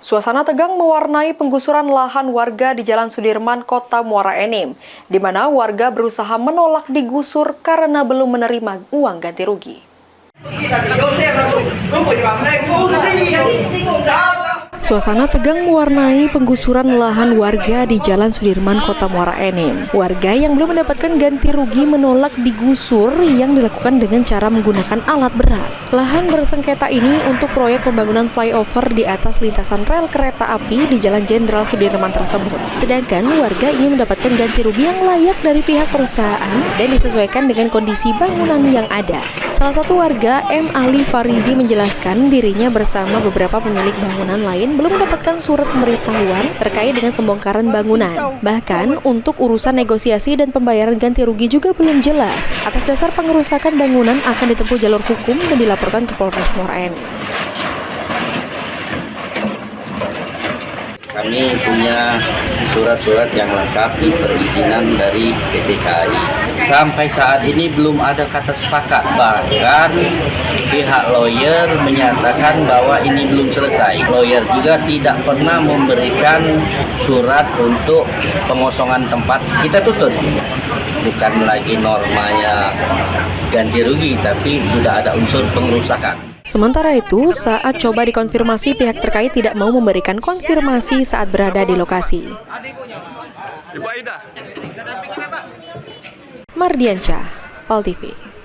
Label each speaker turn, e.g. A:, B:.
A: Suasana tegang mewarnai penggusuran lahan warga di Jalan Sudirman, Kota Muara Enim, di mana warga berusaha menolak digusur karena belum menerima uang ganti rugi. Suasana tegang mewarnai penggusuran lahan warga di Jalan Sudirman, Kota Muara Enim. Warga yang belum mendapatkan ganti rugi menolak digusur yang dilakukan dengan cara menggunakan alat berat. Lahan bersengketa ini untuk proyek pembangunan flyover di atas lintasan rel kereta api di Jalan Jenderal Sudirman tersebut. Sedangkan warga ingin mendapatkan ganti rugi yang layak dari pihak perusahaan dan disesuaikan dengan kondisi bangunan yang ada. Salah satu warga, M. Ali Farizi, menjelaskan dirinya bersama beberapa pemilik bangunan lain belum mendapatkan surat pemberitahuan terkait dengan pembongkaran bangunan. Bahkan untuk urusan negosiasi dan pembayaran ganti rugi juga belum jelas. Atas dasar pengerusakan bangunan akan ditempuh jalur hukum dan dilaporkan ke Polres Muara Enim.
B: Kami punya surat-surat yang lengkap di perizinan dari PT KAI. Sampai saat ini belum ada kata sepakat. Bahkan pihak lawyer menyatakan bahwa ini belum selesai. Lawyer juga tidak pernah memberikan surat untuk pengosongan tempat. Kita tutup. Bukan lagi normanya ganti rugi, tapi sudah ada unsur pengerusakan.
A: Sementara itu, saat coba dikonfirmasi, pihak terkait tidak mau memberikan konfirmasi saat berada di lokasi. Mardiansyah, PAL TV.